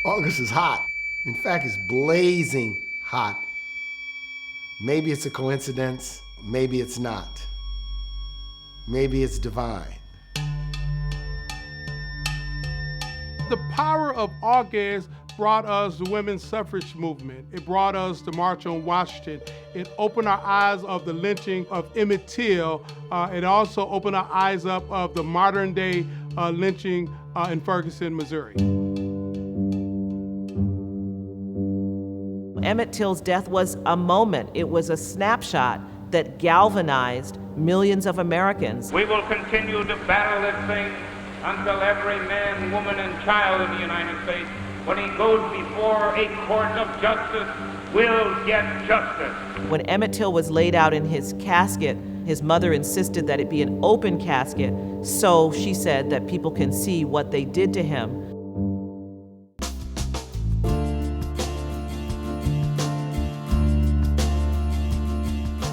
August is hot. In fact, it's blazing hot. Maybe it's a coincidence, maybe it's not. Maybe it's divine. The power of August brought us the women's suffrage movement. It brought us the March on Washington. It opened our eyes of the lynching of Emmett Till. It also opened our eyes up of the modern day lynching in Ferguson, Missouri. Emmett Till's death was a moment. It was a snapshot that galvanized millions of Americans. We will continue to battle this thing until every man, woman, and child in the United States, when he goes before a court of justice, will get justice. When Emmett Till was laid out in his casket, his mother insisted that it be an open casket, so she said that people can see what they did to him.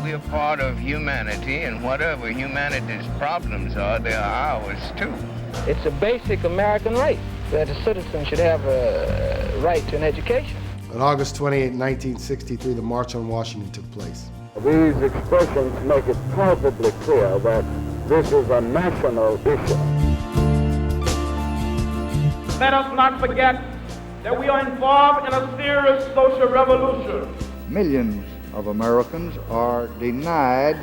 We're part of humanity, and whatever humanity's problems are, they are ours too. It's a basic American right that a citizen should have a right to an education. On August 28, 1963, the March on Washington took place. These expressions make it perfectly clear that this is a national issue. Let us not forget that we are involved in a serious social revolution. Millions of Americans are denied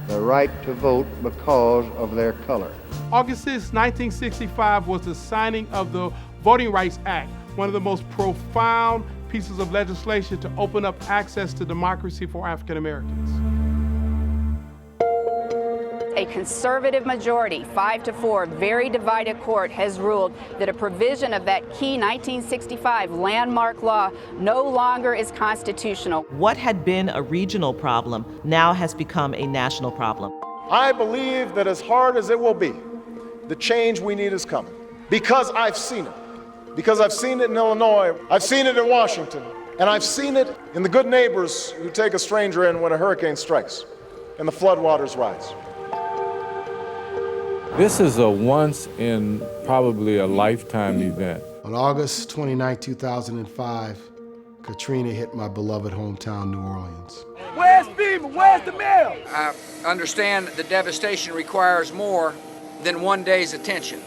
the right to vote because of their color. August 6, 1965 was the signing of the Voting Rights Act, one of the most profound pieces of legislation to open up access to democracy for African Americans. A conservative majority, 5-4, very divided court has ruled that a provision of that key 1965 landmark law no longer is constitutional. What had been a regional problem now has become a national problem. I believe that as hard as it will be, the change we need is coming. Because I've seen it. Because I've seen it in Illinois, I've seen it in Washington, and I've seen it in the good neighbors who take a stranger in when a hurricane strikes and the floodwaters rise. This is a once in probably a lifetime event. On August 29, 2005, Katrina hit my beloved hometown, New Orleans. Where's FEMA? Where's the mail? I understand the devastation requires more than one day's attention.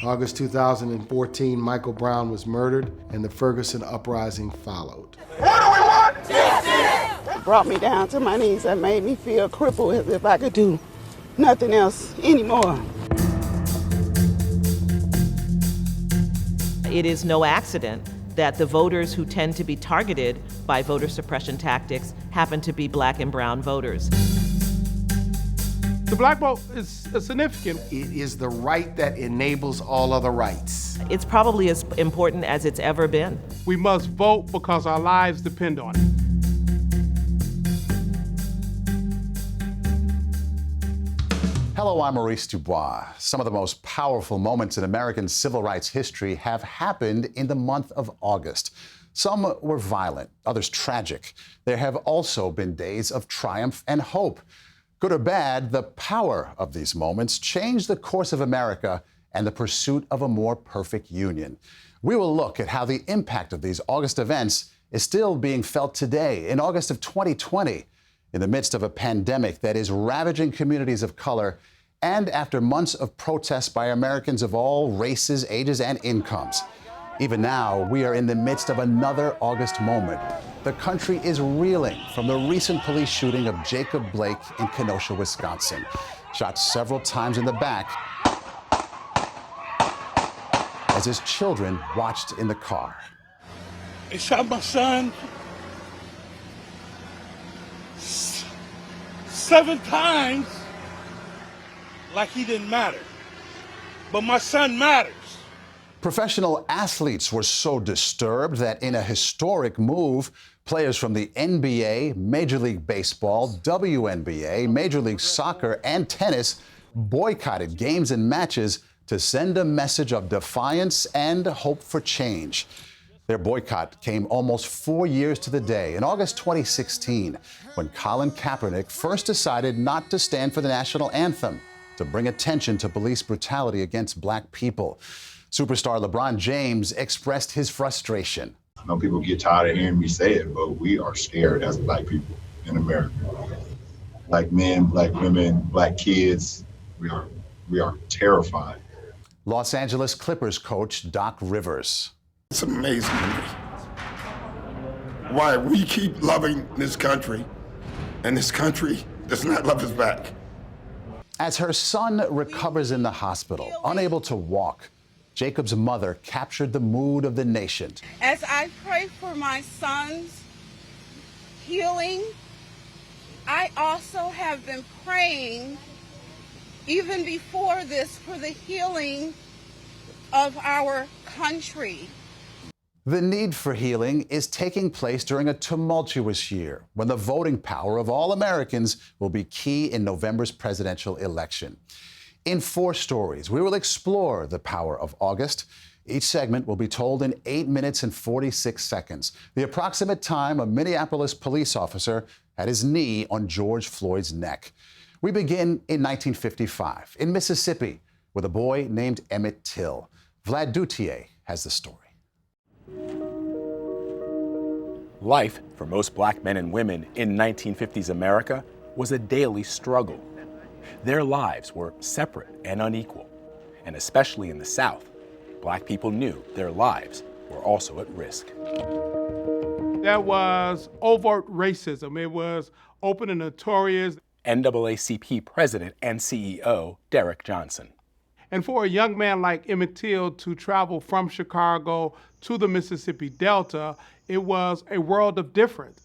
August 2014, Michael Brown was murdered and the Ferguson uprising followed. What do we want? It brought me down to my knees and made me feel crippled as if I could do nothing else anymore. It is no accident that the voters who tend to be targeted by voter suppression tactics happen to be black and brown voters. The black vote is significant. It is the right that enables all other rights. It's probably as important as it's ever been. We must vote because our lives depend on it. Hello, I'm Maurice DuBois. Some of the most powerful moments in American civil rights history have happened in the month of August. Some were violent, others tragic. There have also been days of triumph and hope. Good or bad, the power of these moments changed the course of America and the pursuit of a more perfect union. We will look at how the impact of these August events is still being felt today, in August of 2020, in the midst of a pandemic that is ravaging communities of color, and after months of protests by Americans of all races, ages, and incomes. Even now, we are in the midst of another August moment. The country is reeling from the recent police shooting of Jacob Blake in Kenosha, Wisconsin. Shot several times in the back as his children watched in the car. They shot my son 7 times like he didn't matter. But my son matters. Professional athletes were so disturbed that in a historic move, players from the NBA, Major League Baseball, WNBA, Major League Soccer, and tennis boycotted games and matches to send a message of defiance and hope for change. Their boycott came almost 4 years to the day in August 2016, when Colin Kaepernick first decided not to stand for the national anthem to bring attention to police brutality against black people. Superstar LeBron James expressed his frustration. I know people get tired of hearing me say it, but we are scared as black people in America. Black men, black women, black kids, we are terrified. Los Angeles Clippers coach Doc Rivers. It's amazing to me why we keep loving this country and this country does not love us back. As her son recovers in the hospital, unable to walk, Jacob's mother captured the mood of the nation. As I pray for my son's healing, I also have been praying, even before this, for the healing of our country. The need for healing is taking place during a tumultuous year when the voting power of all Americans will be key in November's presidential election. In 4 stories, we will explore the power of August. Each segment will be told in 8 minutes and 46 seconds, the approximate time a Minneapolis police officer had his knee on George Floyd's neck. We begin in 1955 in Mississippi with a boy named Emmett Till. Vlad Dutier has the story. Life for most black men and women in 1950s America was a daily struggle. Their lives were separate and unequal, and especially in the South, black people knew their lives were also at risk. There was overt racism. It was open and notorious. NAACP President and CEO Derek Johnson. And for a young man like Emmett Till to travel from Chicago to the Mississippi Delta, it was a world of difference.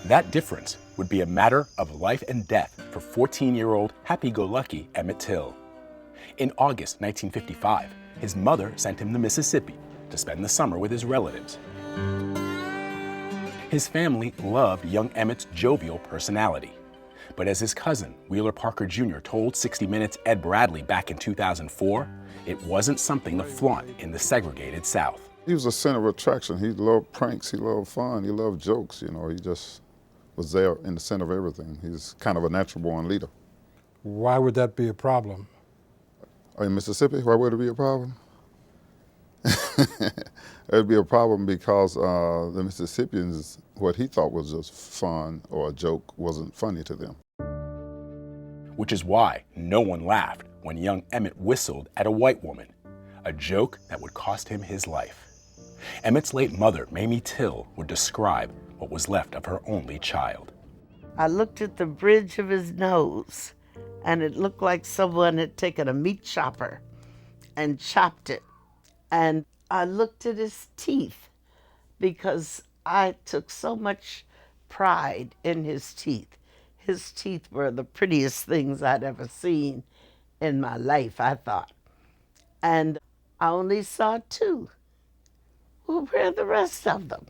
That difference would be a matter of life and death for 14-year-old happy-go-lucky Emmett Till. In August 1955, his mother sent him to Mississippi to spend the summer with his relatives. His family loved young Emmett's jovial personality. But as his cousin, Wheeler Parker Jr., told 60 Minutes' Ed Bradley back in 2004, it wasn't something to flaunt in the segregated South. He was a center of attraction. He loved pranks, he loved fun, he loved jokes, you know, he just was there in the center of everything. He's kind of a natural-born leader. Why would that be a problem? In Mississippi, why would it be a problem? It would be a problem because the Mississippians, what he thought was just fun or a joke wasn't funny to them. Which is why no one laughed when young Emmett whistled at a white woman, a joke that would cost him his life. Emmett's late mother, Mamie Till, would describe what was left of her only child. I looked at the bridge of his nose, and it looked like someone had taken a meat chopper and chopped it. And I looked at his teeth because I took so much pride in his teeth. His teeth were the prettiest things I'd ever seen in my life, I thought. And I only saw 2. Well, where are the rest of them?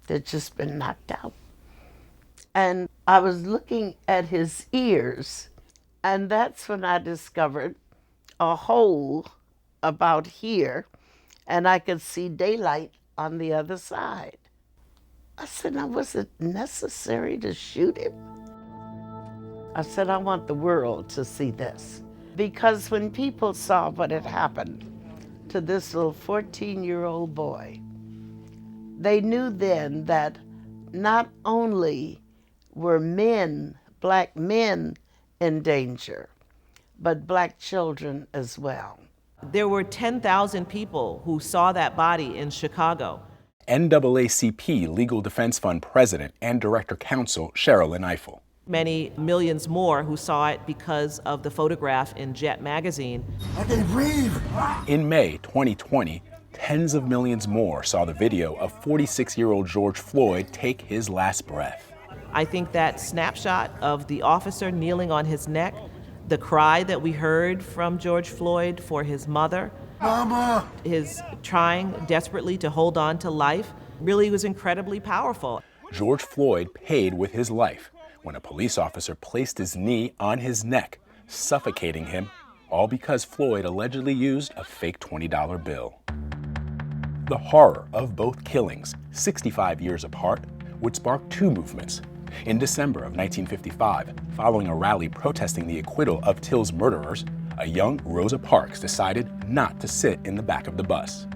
They'd just been knocked out. And I was looking at his ears, and that's when I discovered a hole about here, and I could see daylight on the other side. I said, now, was it necessary to shoot him? I said, I want the world to see this. Because when people saw what had happened to this little 14-year-old boy, they knew then that not only were men, black men, in danger, but black children as well. There were 10,000 people who saw that body in Chicago. NAACP Legal Defense Fund President and Director Counsel Sherilyn Ifill. Many millions more who saw it because of the photograph in Jet magazine. I can't breathe. In May 2020, tens of millions more saw the video of 46-year-old George Floyd take his last breath. I think that snapshot of the officer kneeling on his neck, the cry that we heard from George Floyd for his mother, Mama, his trying desperately to hold on to life, really was incredibly powerful. George Floyd paid with his life when a police officer placed his knee on his neck, suffocating him all because Floyd allegedly used a fake $20 bill. The horror of both killings, 65 years apart, would spark two movements. In December of 1955, following a rally protesting the acquittal of Till's murderers, a young Rosa Parks decided not to sit in the back of the bus.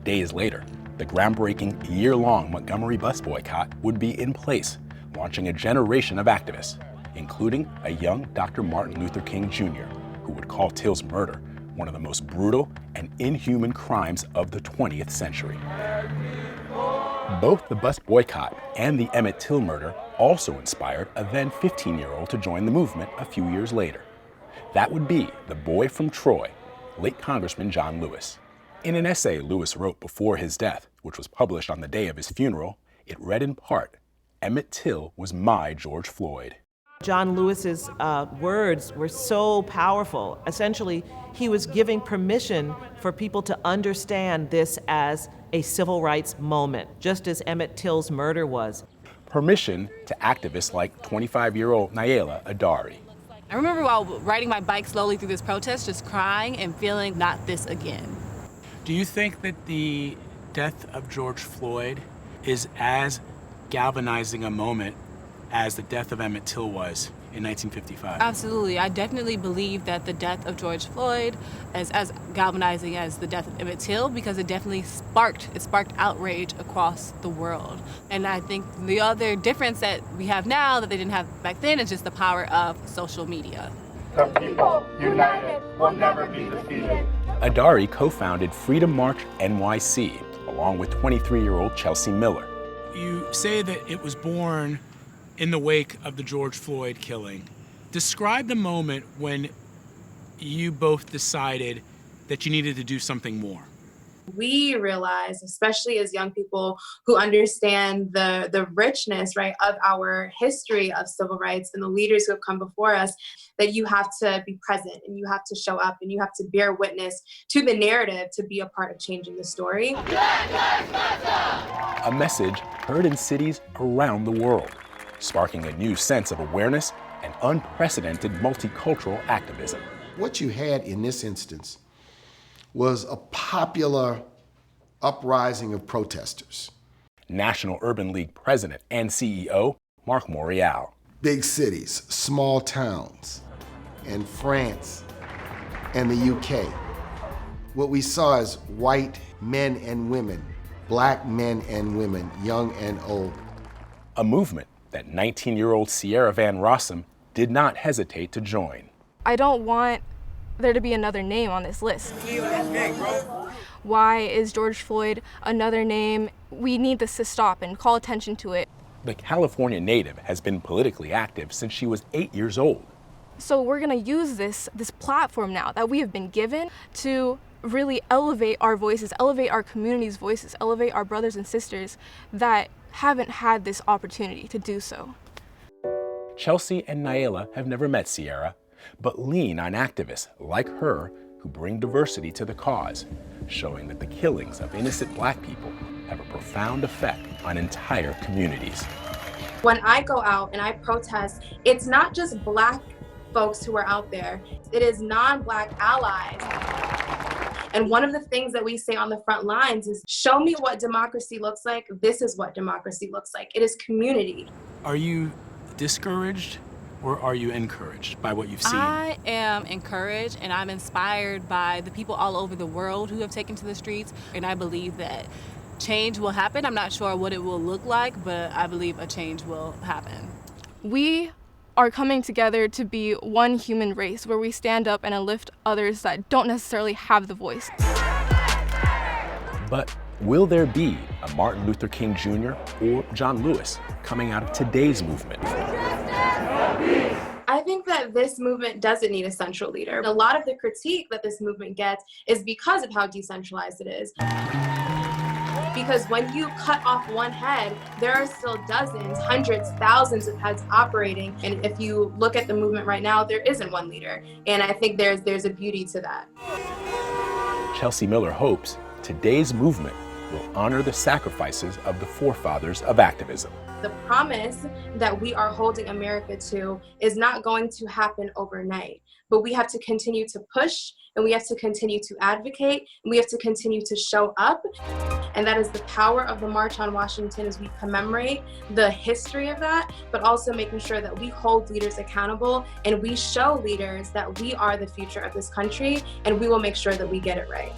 Days later, the groundbreaking year-long Montgomery bus boycott would be in place, launching a generation of activists, including a young Dr. Martin Luther King Jr., who would call Till's murder one of the most brutal and inhuman crimes of the 20th century. Both the bus boycott and the Emmett Till murder also inspired a then 15-year-old to join the movement a few years later. That would be the boy from Troy, late Congressman John Lewis. In an essay Lewis wrote before his death, which was published on the day of his funeral, it read in part, "Emmett Till was my George Floyd." John Lewis's words were so powerful. Essentially, he was giving permission for people to understand this as a civil rights moment, just as Emmett Till's murder was. Permission to activists like 25-year-old Nayela Adari. I remember while riding my bike slowly through this protest, just crying and feeling not this again. Do you think that the death of George Floyd is as galvanizing a moment as the death of Emmett Till was in 1955? Absolutely. I definitely believe that the death of George Floyd is as galvanizing as the death of Emmett Till, because it definitely sparked outrage across the world. And I think the other difference that we have now that they didn't have back then is just the power of social media. The people united will never be defeated. Adari co-founded Freedom March NYC, along with 23-year-old Chelsea Miller. You say that it was born in the wake of the George Floyd killing. Describe the moment when you both decided that you needed to do something more. We realize, especially as young people who understand the richness, right, of our history of civil rights and the leaders who have come before us, that you have to be present and you have to show up and you have to bear witness to the narrative to be a part of changing the story. A message heard in cities around the world, sparking a new sense of awareness and unprecedented multicultural activism. What you had in this instance was a popular uprising of protesters. National Urban League president and CEO, Marc Morial. Big cities, small towns, and France and the UK. What we saw is white men and women, black men and women, young and old. A movement that 19-year-old Sierra Van Rossum did not hesitate to join. I don't want there to be another name on this list. Why is George Floyd another name? We need this to stop and call attention to it. The California native has been politically active since she was 8 years old. So we're gonna use this platform now that we have been given to really elevate our voices, elevate our community's voices, elevate our brothers and sisters that haven't had this opportunity to do so. Chelsea and Nayela have never met Sierra, but lean on activists like her who bring diversity to the cause, showing that the killings of innocent black people have a profound effect on entire communities. When I go out and I protest, it's not just black folks who are out there, it is non-black allies. And one of the things that we say on the front lines is, show me what democracy looks like. This is what democracy looks like. It is community. Are you discouraged or are you encouraged by what you've seen? I am encouraged and I'm inspired by the people all over the world who have taken to the streets. And I believe that change will happen. I'm not sure what it will look like, but I believe a change will happen. We are coming together to be one human race where we stand up and uplift others that don't necessarily have the voice. But will there be a Martin Luther King Jr. or John Lewis coming out of today's movement? I think that this movement doesn't need a central leader. A lot of the critique that this movement gets is because of how decentralized it is. Because when you cut off one head, there are still dozens, hundreds, thousands of heads operating. And if you look at the movement right now, there isn't one leader. And I think there's a beauty to that. Chelsea Miller hopes today's movement will honor the sacrifices of the forefathers of activism. The promise that we are holding America to is not going to happen overnight, but we have to continue to push, and we have to continue to advocate, and we have to continue to show up. And that is the power of the March on Washington, as we commemorate the history of that, but also making sure that we hold leaders accountable and we show leaders that we are the future of this country, and we will make sure that we get it right.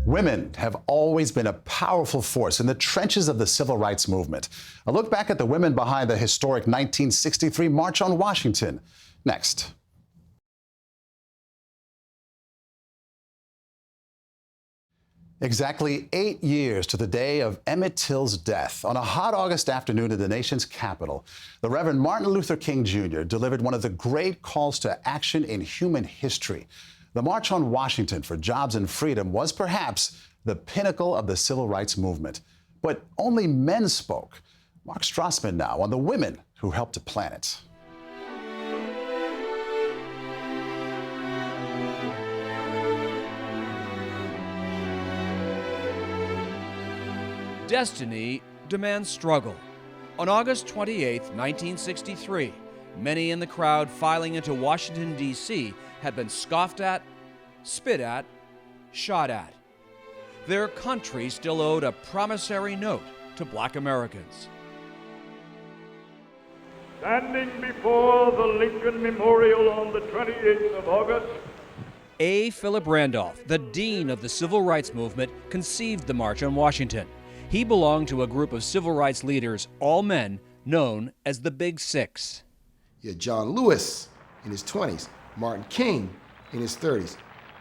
Women have always been a powerful force in the trenches of the civil rights movement. A look back at the women behind the historic 1963 March on Washington. Next. Exactly 8 years to the day of Emmett Till's death. On a hot August afternoon in the nation's capital, the Reverend Martin Luther King Jr. delivered one of the great calls to action in human history. The March on Washington for Jobs and Freedom was perhaps the pinnacle of the civil rights movement. But only men spoke. Mark Strassman now on the women who helped to plan it. Destiny demands struggle. On August 28, 1963, many in the crowd filing into Washington, D.C. had been scoffed at, spit at, shot at. Their country still owed a promissory note to Black Americans. Standing before the Lincoln Memorial on the 28th of August, A. Philip Randolph, the dean of the Civil Rights Movement, conceived the March on Washington. He belonged to a group of civil rights leaders, all men, known as the Big Six. You had John Lewis in his 20s, Martin King in his 30s,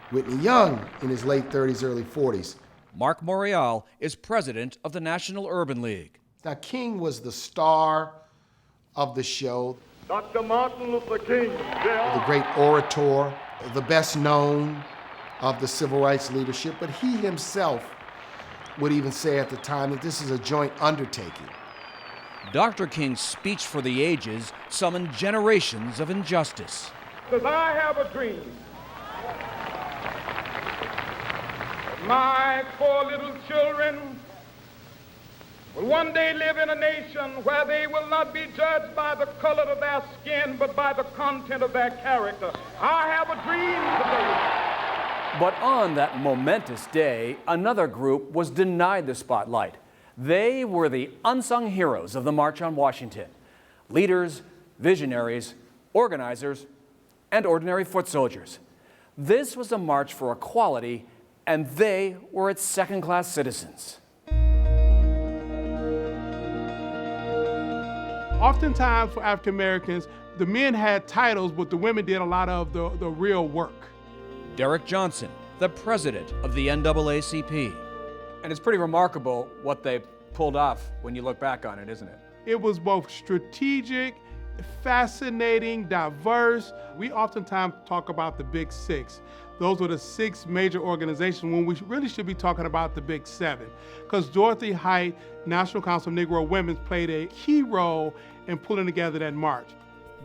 Whitney Young in his late 30s, early 40s. Mark Morial is president of the National Urban League. Now, King was the star of the show. Dr. Martin Luther King, the great orator, the best known of the civil rights leadership, but he himself would even say at the time that this is a joint undertaking. Dr. King's speech for the ages summoned generations of injustice. Because I have a dream. My 4 little children will one day live in a nation where they will not be judged by the color of their skin, but by the content of their character. I have a dream today. But on that momentous day, another group was denied the spotlight. They were the unsung heroes of the March on Washington. Leaders, visionaries, organizers, and ordinary foot soldiers. This was a march for equality, and they were its second-class citizens. Oftentimes for African Americans, the men had titles, but the women did a lot of the real work. Derek Johnson, the president of the NAACP. And it's pretty remarkable what they pulled off when you look back on it, isn't it? It was both strategic, fascinating, diverse. We oftentimes talk about the Big Six. Those were the 6 major organizations when we really should be talking about the Big 7. Because Dorothy Height, National Council of Negro Women, played a key role in pulling together that march.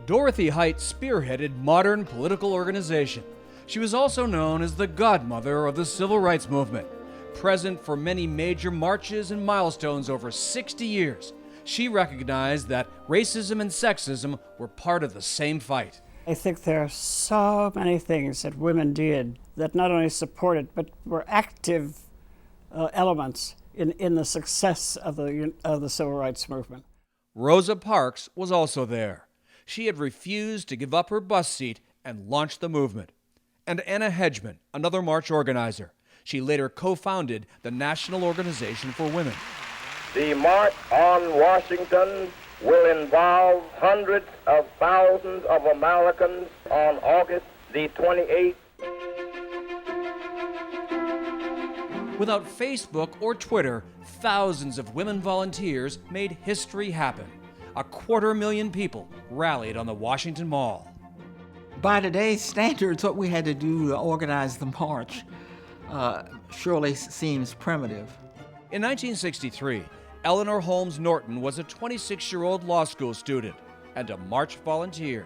Dorothy Height spearheaded modern political organization. She was also known as the godmother of the civil rights movement. Present for many major marches and milestones over 60 years, she recognized that racism and sexism were part of the same fight. I think there are so many things that women did that not only supported but were active elements in the success of the civil rights movement. Rosa Parks was also there. She had refused to give up her bus seat and launched the movement. And Anna Hedgeman, another march organizer. She later co-founded the National Organization for Women. The March on Washington will involve hundreds of thousands of Americans on August the 28th. Without Facebook or Twitter, thousands of women volunteers made history happen. 250,000 people rallied on the Washington Mall. By today's standards, what we had to do to organize the march surely seems primitive. In 1963, Eleanor Holmes Norton was a 26-year-old law school student and a march volunteer.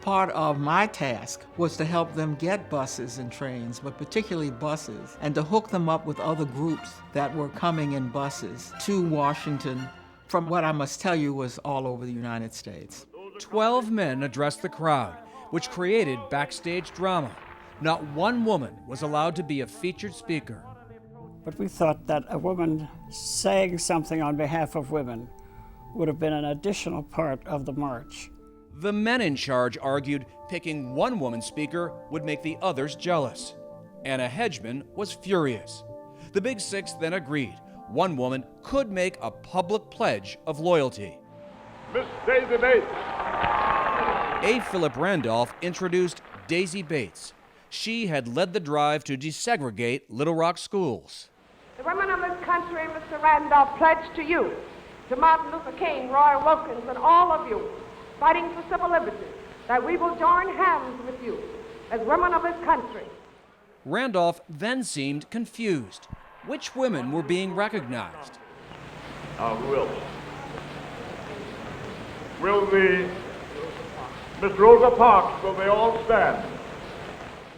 Part of my task was to help them get buses and trains, but particularly buses, and to hook them up with other groups that were coming in buses to Washington from what I must tell you was all over the United States. 12 men addressed the crowd, which created backstage drama. Not one woman was allowed to be a featured speaker. But we thought that a woman saying something on behalf of women would have been an additional part of the march. The men in charge argued picking one woman speaker would make the others jealous. Anna Hedgeman was furious. The Big Six then agreed one woman could make a public pledge of loyalty. Miss Daisy Bates. A. Philip Randolph introduced Daisy Bates. She had led the drive to desegregate Little Rock schools. The women of this country, Mr. Randolph, pledge to you, to Martin Luther King, Roy Wilkins, and all of you fighting for civil liberty, that we will join hands with you as women of this country. Randolph then seemed confused. Which women were being recognized? Who else? Will Miss Rosa Parks, will they all stand?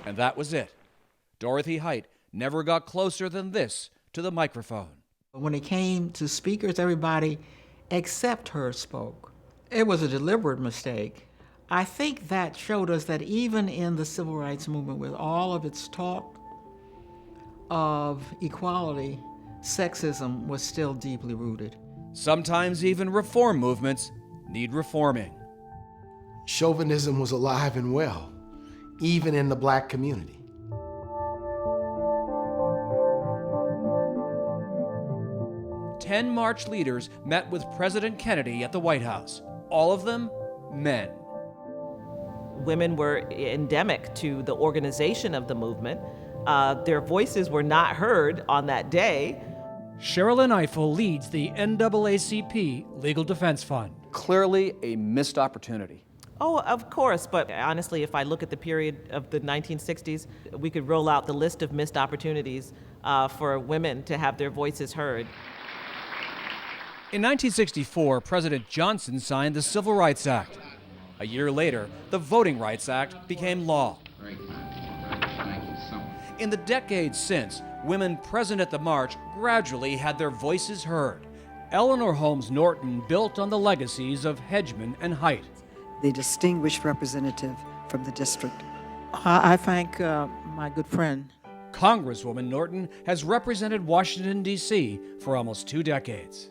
And that was it. Dorothy Height never got closer than this to the microphone. When it came to speakers, everybody except her spoke. It was a deliberate mistake. I think that showed us that even in the civil rights movement, with all of its talk of equality, sexism was still deeply rooted. Sometimes even reform movements need reforming. Chauvinism was alive and well, even in the black community. Ten march leaders met with President Kennedy at the White House. All of them men. Women were endemic to the organization of the movement. Their voices were not heard on that day. Sherilyn Ifill leads the NAACP Legal Defense Fund. Clearly a missed opportunity. Oh, of course, but honestly, if I look at the period of the 1960s, we could roll out the list of missed opportunities for women to have their voices heard. In 1964, President Johnson signed the Civil Rights Act. A year later, the Voting Rights Act became law. In the decades since, women present at the march gradually had their voices heard. Eleanor Holmes Norton built on the legacies of Hedgeman and Height. The distinguished representative from the district. I thank my good friend. Congresswoman Norton has represented Washington, D.C. for almost 2 decades.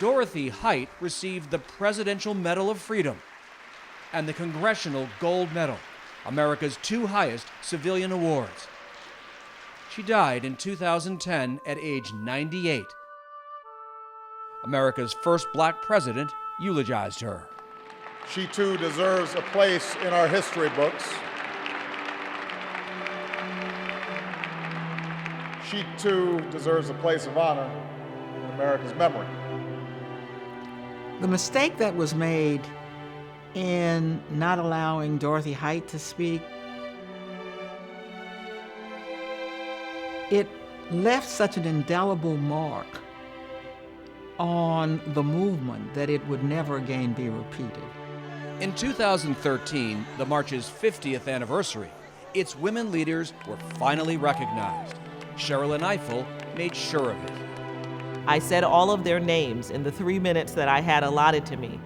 Dorothy Height received the Presidential Medal of Freedom and the Congressional Gold Medal, America's 2 highest civilian awards. She died in 2010 at age 98. America's first black president eulogized her. She too deserves a place in our history books. She too deserves a place of honor in America's memory. The mistake that was made in not allowing Dorothy Height to speak, it left such an indelible mark on the movement that it would never again be repeated. In 2013, the march's 50th anniversary, its women leaders were finally recognized. Sherilyn Ifill made sure of it. I said all of their names in the 3 minutes that I had allotted to me.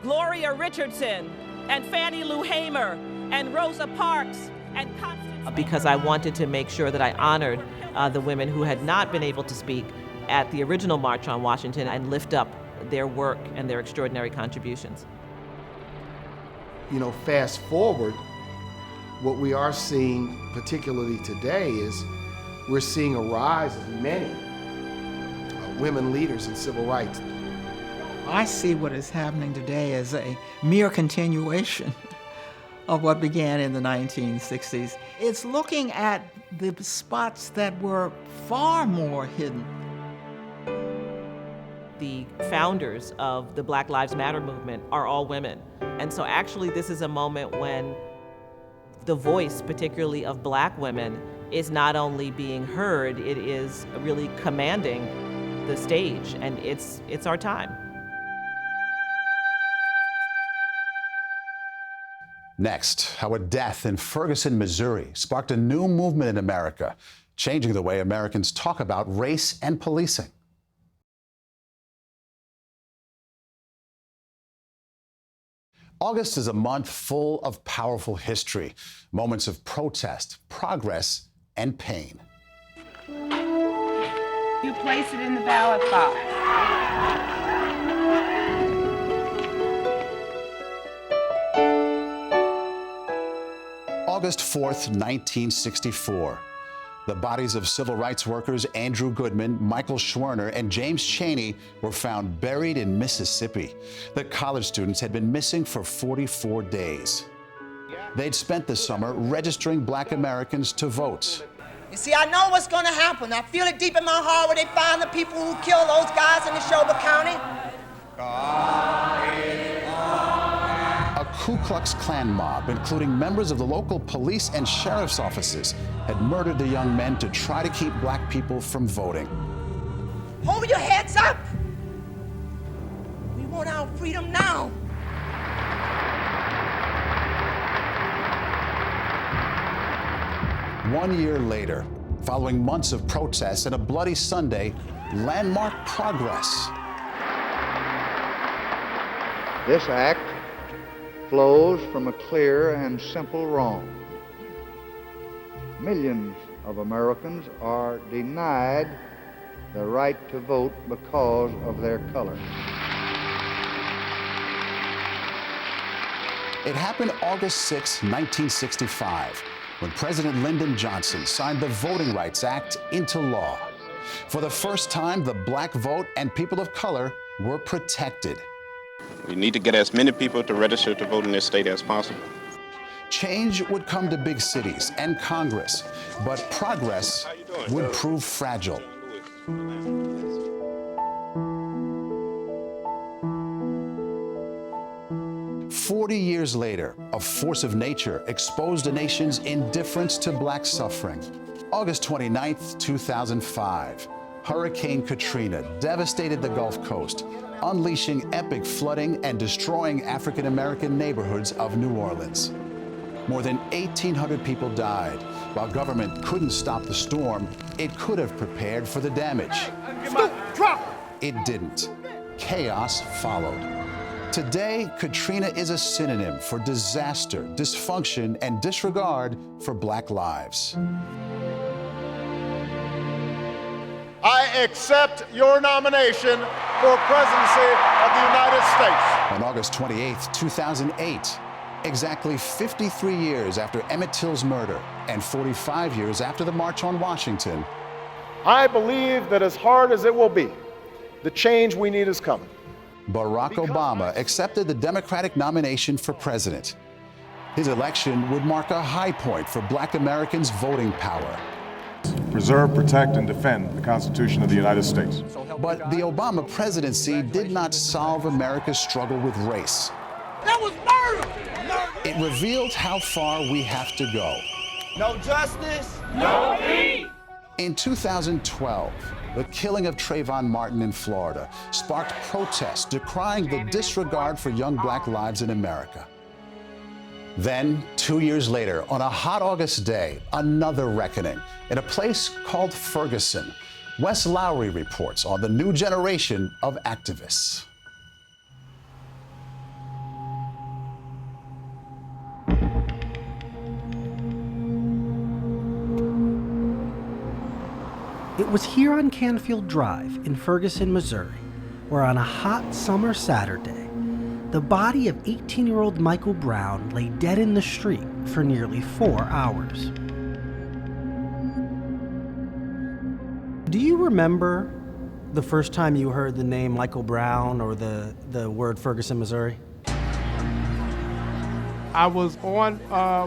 Gloria Richardson, and Fannie Lou Hamer, and Rosa Parks, and Constance. Because I wanted to make sure that I honored the women who had not been able to speak at the original March on Washington and lift up their work and their extraordinary contributions. You know, fast forward, what we are seeing, particularly today, is we're seeing a rise of many women leaders in civil rights. I see what is happening today as a mere continuation of what began in the 1960s. It's looking at the spots that were far more hidden. The founders of the Black Lives Matter movement are all women. And so actually this is a moment when the voice, particularly of black women, is not only being heard, it is really commanding the stage, and it's our time. Next, how a death in Ferguson, Missouri sparked a new movement in America, changing the way Americans talk about race and policing. August is a month full of powerful history, moments of protest, progress, and pain. You place it in the ballot box. August 4th, 1964. The bodies of civil rights workers Andrew Goodman, Michael Schwerner, and James Chaney were found buried in Mississippi. The college students had been missing for 44 days. They'd spent the summer registering Black Americans to vote. You see, I know what's going to happen. I feel it deep in my heart when they find the people who killed those guys in Neshoba County. A Ku Klux Klan mob, including members of the local police and sheriff's offices, had murdered the young men to try to keep Black people from voting. Hold your heads up. We want our freedom now. One year later, following months of protests and a bloody Sunday, landmark progress. This act flows from a clear and simple wrong. Millions of Americans are denied the right to vote because of their color. It happened August 6, 1965, when President Lyndon Johnson signed the Voting Rights Act into law. For the first time, the Black vote and people of color were protected. We need to get as many people to register to vote in this state as possible. Change would come to big cities and Congress, but progress would prove fragile. 40 years later, a force of nature exposed a nation's indifference to Black suffering. August 29, 2005, Hurricane Katrina devastated the Gulf Coast, unleashing epic flooding and destroying African-American neighborhoods of New Orleans. More than 1,800 people died. While government couldn't stop the storm, it could have prepared for the damage. It didn't. Chaos followed. Today, Katrina is a synonym for disaster, dysfunction, and disregard for Black lives. I accept your nomination for presidency of the United States. On August 28, 2008, exactly 53 years after Emmett Till's murder and 45 years after the March on Washington, I believe that as hard as it will be, the change we need is coming. Barack Obama accepted the Democratic nomination for president. His election would mark a high point for Black Americans' voting power. Preserve, protect, and defend the Constitution of the United States. But the Obama presidency did not solve America's struggle with race. That was murder! It revealed how far we have to go. No justice, no peace. In 2012, the killing of Trayvon Martin in Florida sparked protests decrying the disregard for young Black lives in America. Then, 2 years later, on a hot August day, another reckoning in a place called Ferguson. Wes Lowry reports on the new generation of activists. It was here on Canfield Drive in Ferguson, Missouri, where on a hot summer Saturday, the body of 18-year-old Michael Brown lay dead in the street for nearly 4 hours. Do you remember the first time you heard the name Michael Brown or the word Ferguson, Missouri? I was on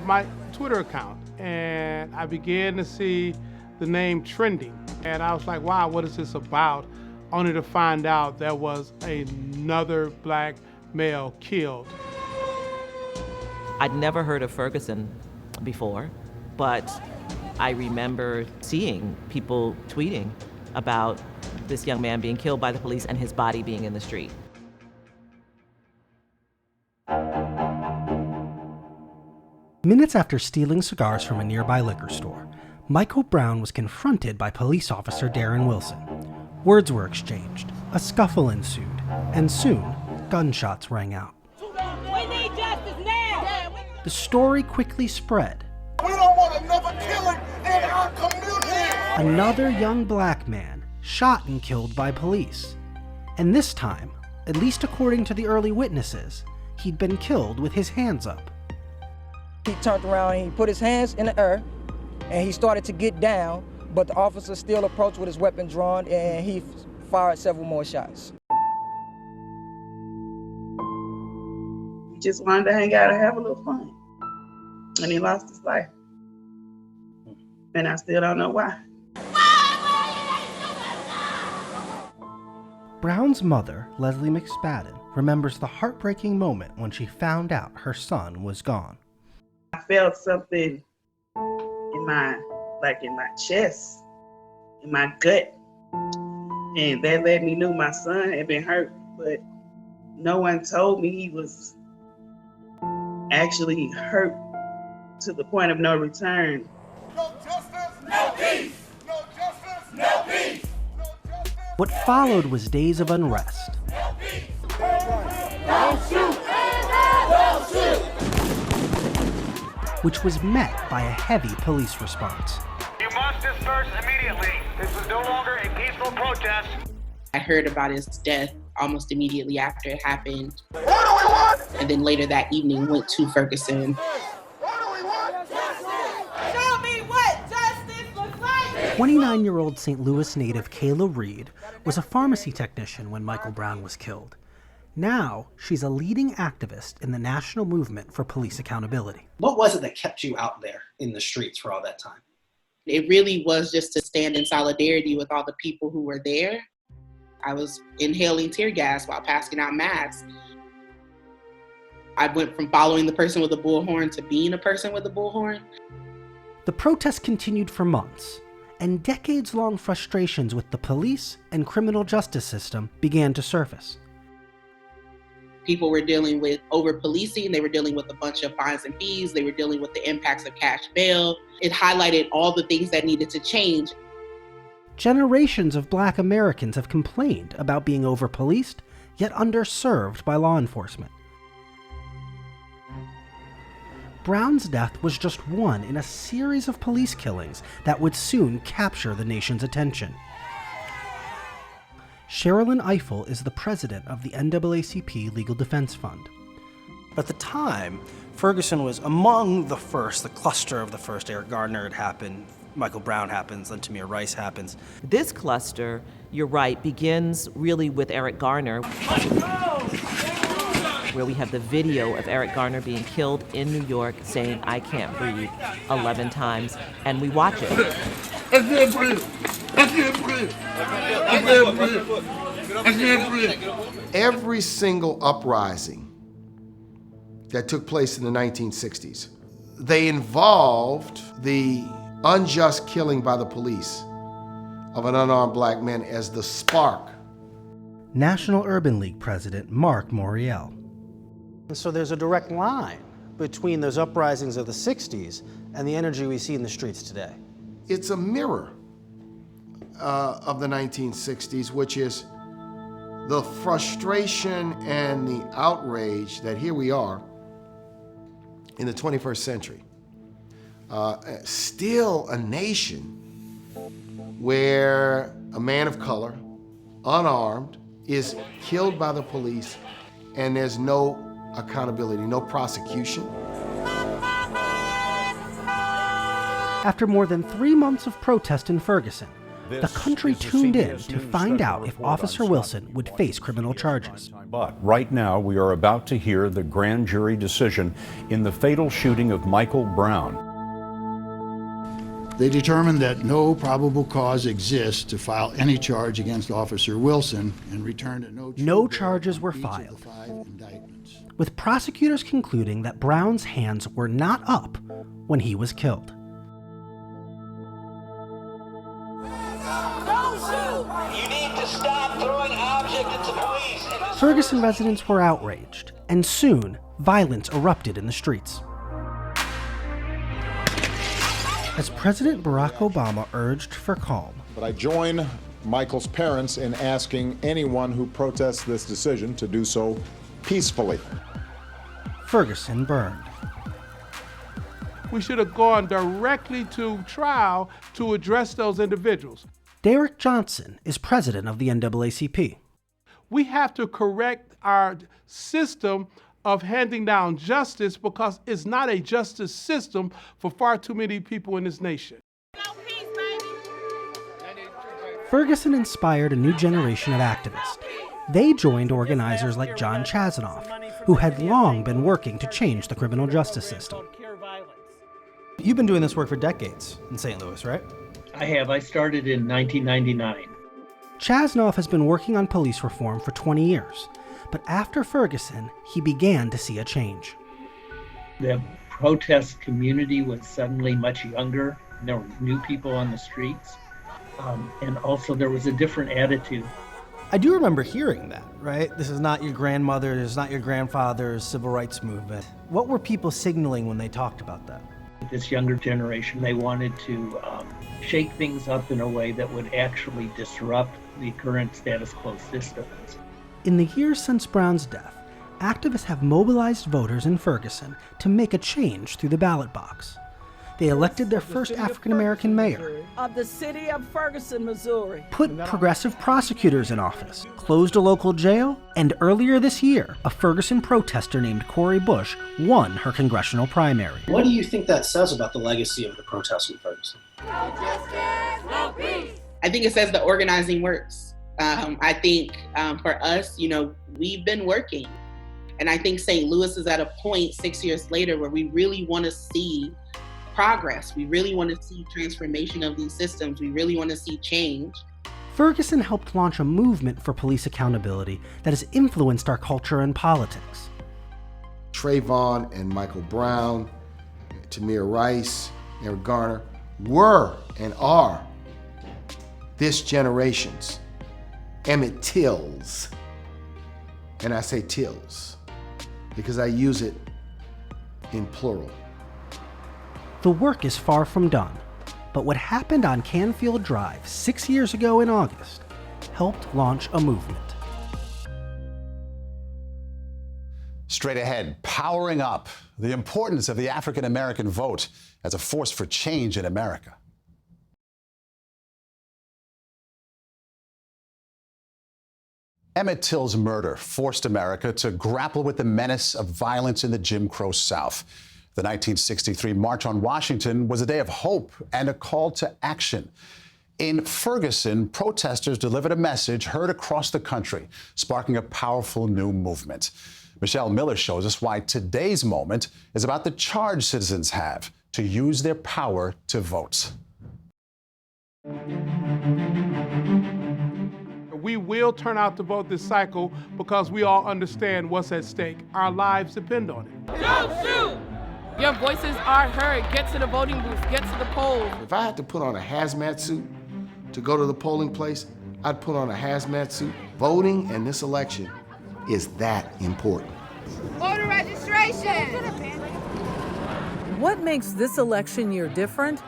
my Twitter account and I began to see the name trending. And I was like, wow, what is this about? Only to find out there was another Black male killed. I'd never heard of Ferguson before, but I remember seeing people tweeting about this young man being killed by the police and his body being in the street. Minutes after stealing cigars from a nearby liquor store, Michael Brown was confronted by police officer Darren Wilson. Words were exchanged, a scuffle ensued, and soon, gunshots rang out. We need justice now! The story quickly spread. We don't want another killing in our community! Another young black man shot and killed by police. And this time, at least according to the early witnesses, he'd been killed with his hands up. He turned around and he put his hands in the air and he started to get down, but the officer still approached with his weapon drawn and he fired several more shots. He just wanted to hang out and have a little fun. And he lost his life. And I still don't know why. Brown's mother, Leslie McSpadden, remembers the heartbreaking moment when she found out her son was gone. I felt something in my chest, in my gut. And that let me know my son had been hurt, but no one told me he was actually hurt to the point of no return. No justice, no peace! No justice, no peace! What followed was days of unrest. Don't shoot! Don't shoot! Which was met by a heavy police response. You must disperse immediately. This is no longer a peaceful protest. I heard about his death almost immediately after it happened. What do we want? And then later that evening went to Ferguson. What do we want? Show me what justice looks like! 29-year-old St. Louis native Kayla Reed was a pharmacy technician when Michael Brown was killed. Now, she's a leading activist in the national movement for police accountability. What was it that kept you out there in the streets for all that time? It really was just to stand in solidarity with all the people who were there. I was inhaling tear gas while passing out masks. I went from following the person with the bullhorn to being a person with a bullhorn. The protests continued for months, and decades-long frustrations with the police and criminal justice system began to surface. People were dealing with over-policing, they were dealing with a bunch of fines and fees, they were dealing with the impacts of cash bail. It highlighted all the things that needed to change. Generations of Black Americans have complained about being over-policed, yet underserved by law enforcement. Brown's death was just one in a series of police killings that would soon capture the nation's attention. Sherilyn Eiffel is the president of the NAACP Legal Defense Fund. At the time, Ferguson was among the first, the cluster of the first. Eric Garner had happened, Michael Brown happens, then Tamir Rice happens. This cluster, you're right, begins really with Eric Garner, where we have the video of Eric Garner being killed in New York saying, "I can't breathe," 11 times, and we watch it. I can't breathe! I can't breathe! I can't breathe! I can't breathe! Every single uprising that took place in the 1960s, they involved the unjust killing by the police of an unarmed black man as the spark. National Urban League President Mark Morial. And so there's a direct line between those uprisings of the 60s and the energy we see in the streets today. It's a mirror of the 1960s, which is the frustration and the outrage that here we are in the 21st century. Still a nation where a man of color, unarmed, is killed by the police and there's no accountability, no prosecution. After more than 3 months of protest in Ferguson, the country tuned in to find out if Officer Wilson would face criminal charges. But right now, we are about to hear the grand jury decision in the fatal shooting of Michael Brown. They determined that no probable cause exists to file any charge against Officer Wilson and returned no charges were filed, with prosecutors concluding that Brown's hands were not up when he was killed. You need to stop throwing objects into police. Ferguson residents were outraged, and soon violence erupted in the streets. as President Barack Obama urged for calm. But I join Michael's parents in asking anyone who protests this decision to do so peacefully. Ferguson burned. We should have gone directly to trial to address those individuals. Derek Johnson is president of the NAACP. We have to correct our system of handing down justice because it's not a justice system for far too many people in this nation. Ferguson inspired a new generation of activists. They joined organizers like John Chasanoff, who had long been working to change the criminal justice system. You've been doing this work for decades in St. Louis, right? I have. I started in 1999. Chasanoff has been working on police reform for 20 years, but after Ferguson, he began to see a change. The protest community was suddenly much younger, and there were new people on the streets, and also there was a different attitude. I do remember hearing that, right? This is not your grandmother, this is not your grandfather's civil rights movement. What were people signaling when they talked about that? This younger generation, they wanted to shake things up in a way that would actually disrupt the current status quo systems. In the years since Brown's death, activists have mobilized voters in Ferguson to make a change through the ballot box. They elected their first African-American mayor, of the city of Ferguson, Missouri, put progressive prosecutors in office, closed a local jail, and earlier this year, a Ferguson protester named Cori Bush won her congressional primary. What do you think that says about the legacy of the protests in Ferguson? No justice, no peace. I think it says the organizing works. I think for us, we've been working. And I think St. Louis is at a point 6 years later where we really want to see progress. We really want to see transformation of these systems. We really want to see change. Ferguson helped launch a movement for police accountability that has influenced our culture and politics. Trayvon and Michael Brown, Tamir Rice, Eric Garner were and are this generation's Emmett Tills. And I say Tills because I use it in plural. The work is far from done, but what happened on Canfield Drive 6 years ago in August helped launch a movement. Straight ahead, powering up the importance of the African American vote as a force for change in America. Emmett Till's murder forced America to grapple with the menace of violence in the Jim Crow South. The 1963 March on Washington was a day of hope and a call to action. In Ferguson, protesters delivered a message heard across the country, sparking a powerful new movement. Michelle Miller shows us why today's moment is about the charge citizens have to use their power to vote. We will turn out to vote this cycle because we all understand what's at stake. Our lives depend on it. Don't shoot! Your voices are heard. Get to the voting booth, get to the polls. If I had to put on a hazmat suit to go to the polling place, I'd put on a hazmat suit. Voting in this election is that important. Voter registration! What makes this election year different?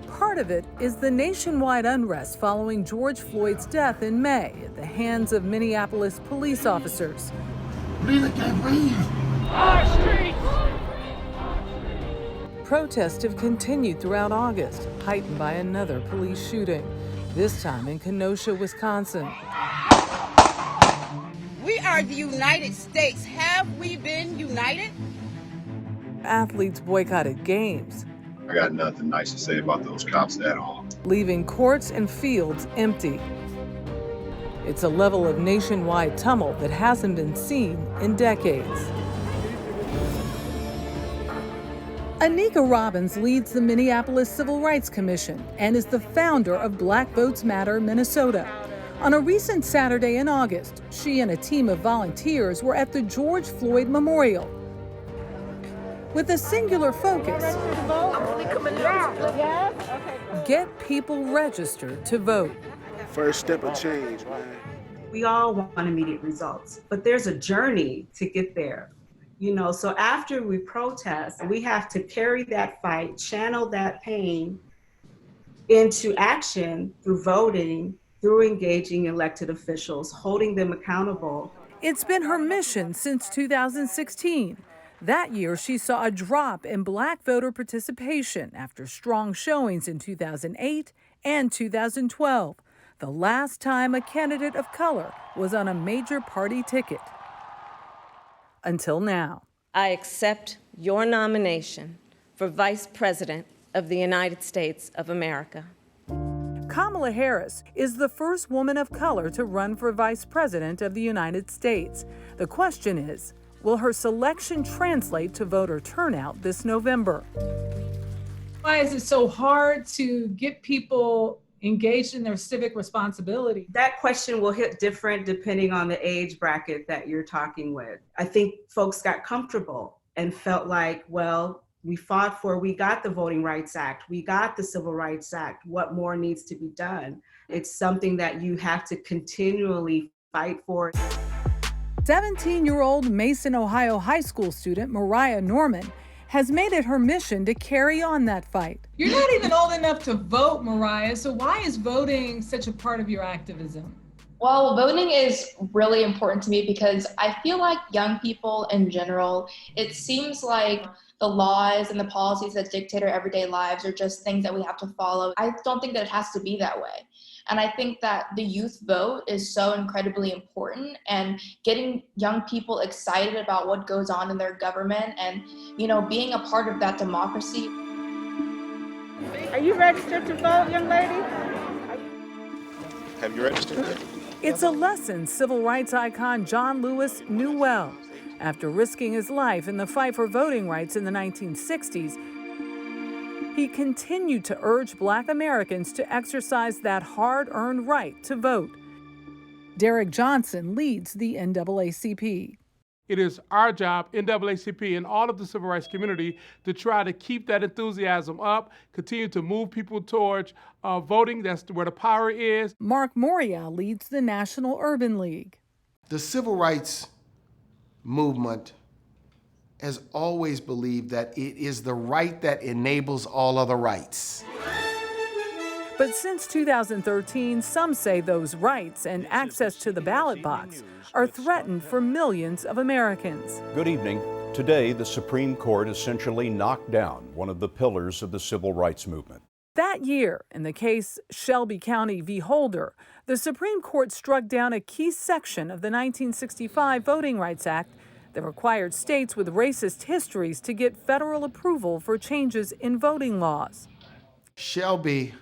Part of it is the nationwide unrest following George Floyd's death in May at the hands of Minneapolis police officers. Please, I can't breathe. Our streets! Protests have continued throughout August, heightened by another police shooting, this time in Kenosha, Wisconsin. We are the United States. Have we been united? Athletes boycotted games. I got nothing nice to say about those cops at all. Leaving courts and fields empty. It's a level of nationwide tumult that hasn't been seen in decades. Anika Robbins leads the Minneapolis Civil Rights Commission and is the founder of Black Votes Matter Minnesota. On a recent Saturday in August, she and a team of volunteers were at the George Floyd Memorial with a singular focus: get people registered to vote. First step of change, man. We all want immediate results, but there's a journey to get there. You know, so after we protest, we have to carry that fight, channel that pain into action through voting, through engaging elected officials, holding them accountable. It's been her mission since 2016. That year, she saw a drop in black voter participation after strong showings in 2008 and 2012, the last time a candidate of color was on a major party ticket. Until now. I accept your nomination for Vice President of the United States of America. Kamala Harris is the first woman of color to run for Vice President of the United States. The question is, will her selection translate to voter turnout this November? Why is it so hard to get people engaged in their civic responsibility? That question will hit different depending on the age bracket that you're talking with. I think folks got comfortable and felt like, well, we fought for, we got the Voting Rights Act, we got the Civil Rights Act, what more needs to be done? It's something that you have to continually fight for. 17-year-old Mason, Ohio high school student Mariah Norman has made it her mission to carry on that fight. You're not even old enough to vote, Mariah, so why is voting such a part of your activism? Well, voting is really important to me because I feel like young people in general, it seems like the laws and the policies that dictate our everyday lives are just things that we have to follow. I don't think that it has to be that way. And I think that the youth vote is so incredibly important, and getting young people excited about what goes on in their government and, you know, being a part of that democracy. Are you registered to vote, young lady? Have you registered? It's a lesson civil rights icon John Lewis knew well. After risking his life in the fight for voting rights in the 1960s, he continued to urge Black Americans to exercise that hard-earned right to vote. Derek Johnson leads the NAACP. It is our job, NAACP, and all of the civil rights community, to try to keep that enthusiasm up, continue to move people towards voting. That's where the power is. Mark Moria leads the National Urban League. The civil rights movement has always believed that it is the right that enables all other rights. But since 2013, some say those rights and access to the ballot box are threatened for millions of Americans. Good evening. Today, the Supreme Court essentially knocked down one of the pillars of the civil rights movement. That year, in the case Shelby County v. Holder, the Supreme Court struck down a key section of the 1965 Voting Rights Act that required states with racist histories to get federal approval for changes in voting laws. Shelby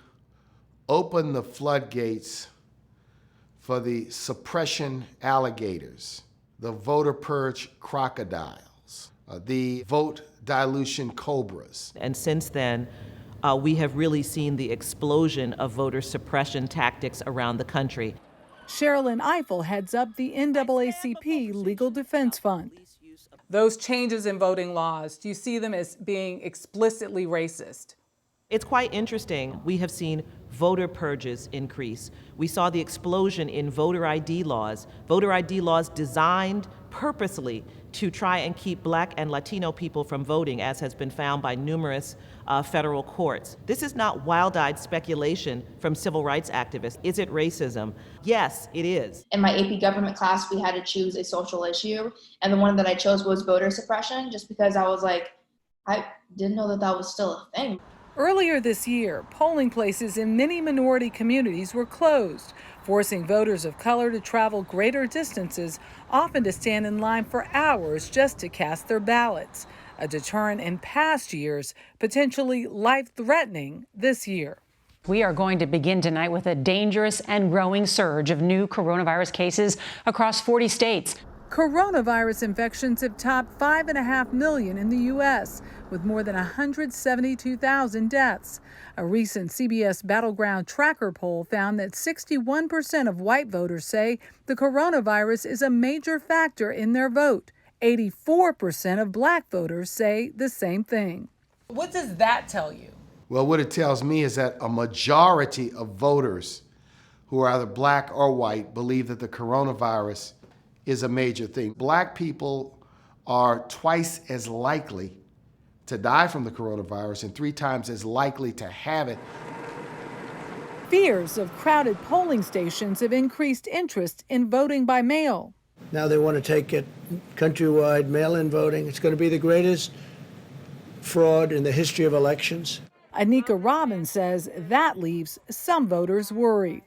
opened the floodgates for the suppression alligators, the voter purge crocodiles, the vote dilution cobras. And since then, we have really seen the explosion of voter suppression tactics around the country. Sherilyn Eiffel heads up the NAACP Legal Defense Fund. Those changes in voting laws, do you see them as being explicitly racist? It's quite interesting. We have seen voter purges increase. We saw the explosion in voter ID laws designed purposely to try and keep Black and Latino people from voting, as has been found by numerous federal courts. This is not wild-eyed speculation from civil rights activists. Is it racism? Yes, it is. In my AP government class, we had to choose a social issue, and the one that I chose was voter suppression, just because I was like, I didn't know that that was still a thing. Earlier this year, polling places in many minority communities were closed, forcing voters of color to travel greater distances, often to stand in line for hours just to cast their ballots. A deterrent in past years, potentially life-threatening this year. We are going to begin tonight with a dangerous and growing surge of new coronavirus cases across 40 states. Coronavirus infections have topped 5.5 million in the U.S., with more than 172,000 deaths. A recent CBS Battleground Tracker poll found that 61% of white voters say the coronavirus is a major factor in their vote. 84% of Black voters say the same thing. What does that tell you? Well, what it tells me is that a majority of voters who are either Black or white believe that the coronavirus is a major thing. Black people are twice as likely to die from the coronavirus and 3 times as likely to have it. Fears of crowded polling stations have increased interest in voting by mail. Now they want to take it countrywide mail-in voting. It's going to be the greatest fraud in the history of elections. Anika Robbins says that leaves some voters worried.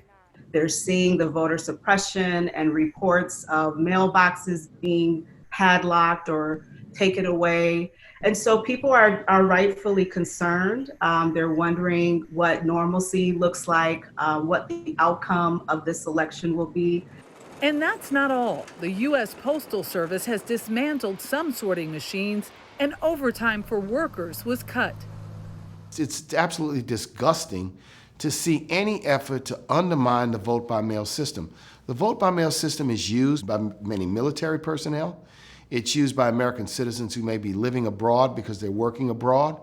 They're seeing the voter suppression and reports of mailboxes being padlocked or taken away. And so people are rightfully concerned. They're wondering what normalcy looks like, what the outcome of this election will be. And that's not all. The U.S. Postal Service has dismantled some sorting machines, and overtime for workers was cut. It's absolutely disgusting to see any effort to undermine the vote-by-mail system. The vote-by-mail system is used by many military personnel. It's used by American citizens who may be living abroad because they're working abroad.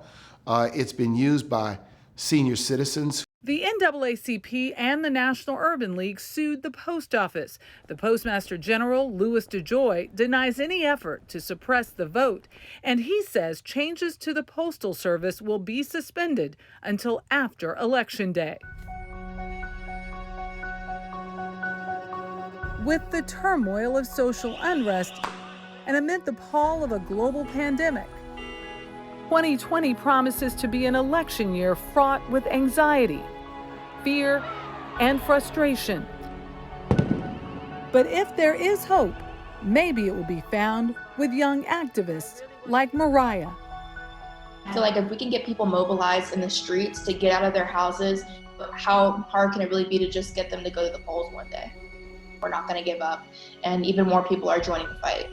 It's been used by senior citizens. The NAACP and the National Urban League sued the post office. The Postmaster General, Maurice DuBois, denies any effort to suppress the vote, and he says changes to the Postal Service will be suspended until after Election Day. With the turmoil of social unrest and amid the pall of a global pandemic, 2020 promises to be an election year fraught with anxiety, fear, and frustration. But if there is hope, maybe it will be found with young activists like Mariah. So like if we can get people mobilized in the streets to get out of their houses, how hard can it really be to just get them to go to the polls one day? We're not going to give up, and even more people are joining the fight.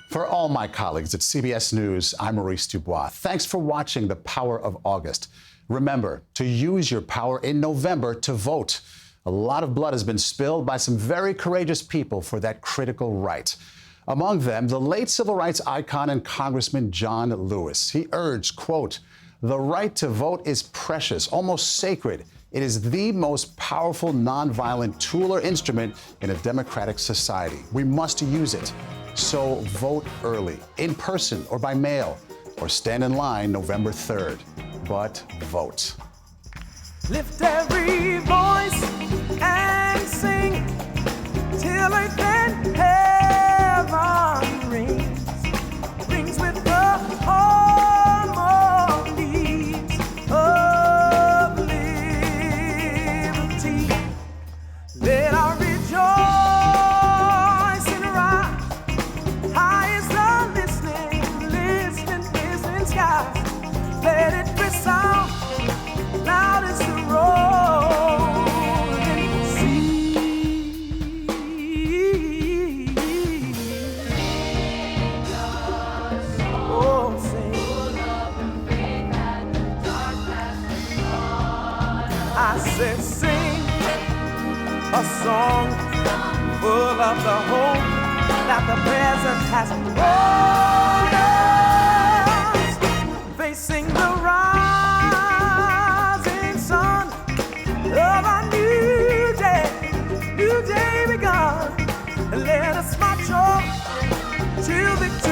For all my colleagues at CBS News, I'm Maurice DuBois. Thanks for watching The Power of August. Remember to use your power in November to vote. A lot of blood has been spilled by some very courageous people for that critical right. Among them, the late civil rights icon and Congressman John Lewis. He urged, quote, "The right to vote is precious, almost sacred. It is the most powerful nonviolent tool or instrument in a democratic society. We must use it. So vote early, in person or by mail, or stand in line November 3rd. But vote." Lift every voice and sing till earth and heaven rings with the harmonies of liberty. Let our rejoice and rise high as the listening skies. Let it resound loud as the rolling sea. Oh, sing. I said, sing a song full of the hope that the present has brought us, facing the rising sun of a new day begun. Let us march on to victory.